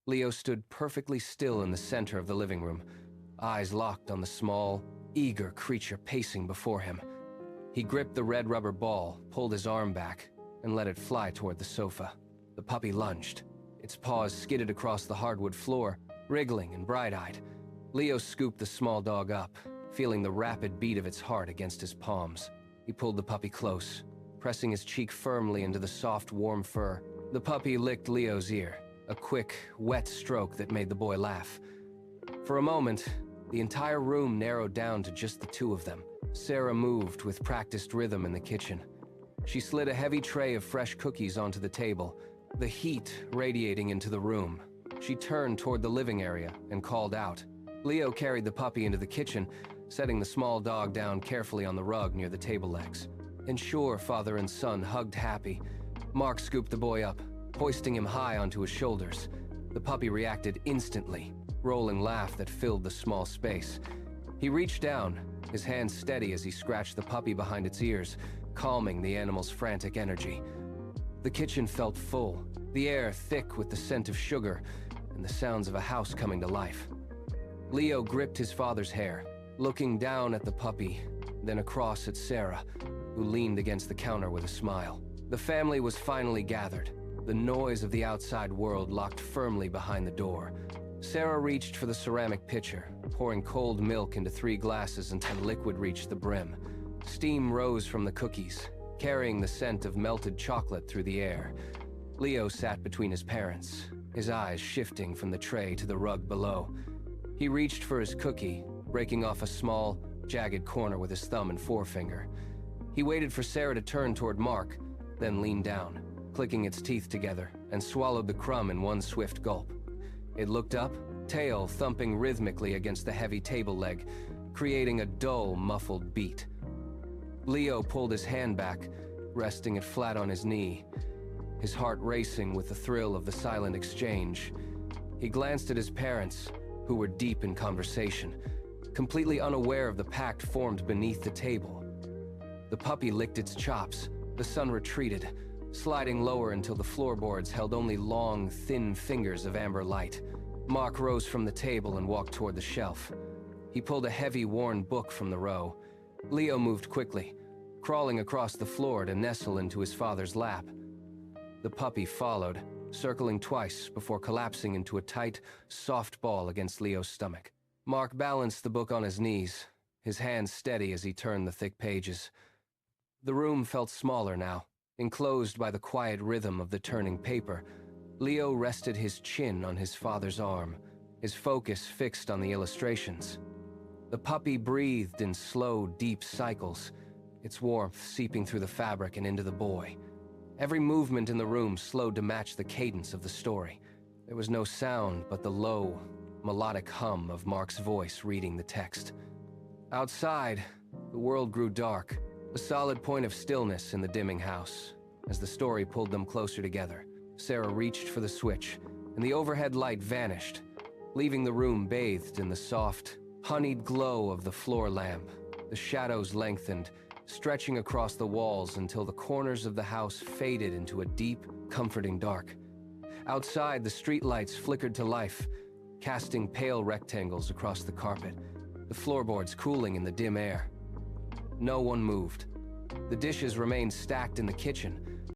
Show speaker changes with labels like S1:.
S1: Leo stood perfectly still in the center of the living room, eyes locked on the small, eager creature pacing before him. He gripped the red rubber ball, pulled his arm back, and let it fly toward the sofa. The puppy lunged. Its paws skidded across the hardwood floor, wriggling and bright-eyed. Leo scooped the small dog up, feeling the rapid beat of its heart against his palms. He pulled the puppy close, pressing his cheek firmly into the soft, warm fur. The puppy licked Leo's ear, a quick, wet stroke that made the boy laugh. For a moment, the entire room narrowed down to just the two of them. Sarah moved with practiced rhythm in the kitchen. She slid a heavy tray of fresh cookies onto the table, the heat radiating into the room. She turned toward the living area and called out. Leo carried the puppy into the kitchen, setting the small dog down carefully on the rug near the table legs. Ensure father and son hugged happy. Mark scooped the boy up, hoisting him high onto his shoulders. The puppy reacted instantly, rolling laugh that filled the small space. He reached down, his hand steady as he scratched the puppy behind its ears, calming the animal's frantic energy. The kitchen felt full, the air thick with the scent of sugar and the sounds of a house coming to life. Leo gripped his father's hair, looking down at the puppy, then across at Sarah, who leaned against the counter with a smile. The family was finally gathered, the noise of the outside world locked firmly behind the door. Sarah reached for the ceramic pitcher, pouring cold milk into 3 glasses until the liquid reached the brim. Steam rose from the cookies, carrying the scent of melted chocolate through the air. Leo sat between his parents, his eyes shifting from the tray to the rug below. He reached for his cookie, breaking off a small, jagged corner with his thumb and forefinger. He waited for Sarah to turn toward Mark, then leaned down, clicking its teeth together, and swallowed the crumb in one swift gulp. It looked up, tail thumping rhythmically against the heavy table leg, creating a dull, muffled beat. Leo pulled his hand back, resting it flat on his knee, his heart racing with the thrill of the silent exchange. He glanced at his parents, who were deep in conversation, completely unaware of the pact formed beneath the table. The puppy licked its chops. The sun retreated, sliding lower until the floorboards held only long, thin fingers of amber light. Mark rose from the table and walked toward the shelf. He pulled a heavy, worn book from the row. Leo moved quickly, crawling across the floor to nestle into his father's lap. The puppy followed, circling twice before collapsing into a tight, soft ball against Leo's stomach. Mark balanced the book on his knees, his hands steady as he turned the thick pages. The room felt smaller now, enclosed by the quiet rhythm of the turning paper. Leo rested his chin on his father's arm, his focus fixed on the illustrations. The puppy breathed in slow, deep cycles, its warmth seeping through the fabric and into the boy. Every movement in the room slowed to match the cadence of the story. There was no sound but the low, melodic hum of Mark's voice reading the text. Outside, the world grew dark, a solid point of stillness in the dimming house. As the story pulled them closer together, Sarah reached for the switch, and the overhead light vanished, leaving the room bathed in the soft, honeyed glow of the floor lamp. The shadows lengthened, stretching across the walls until the corners of the house faded into a deep, comforting dark. Outside, the streetlights flickered to life, casting pale rectangles across the carpet, the floorboards cooling in the dim air. No one moved. The dishes remained stacked in the kitchen,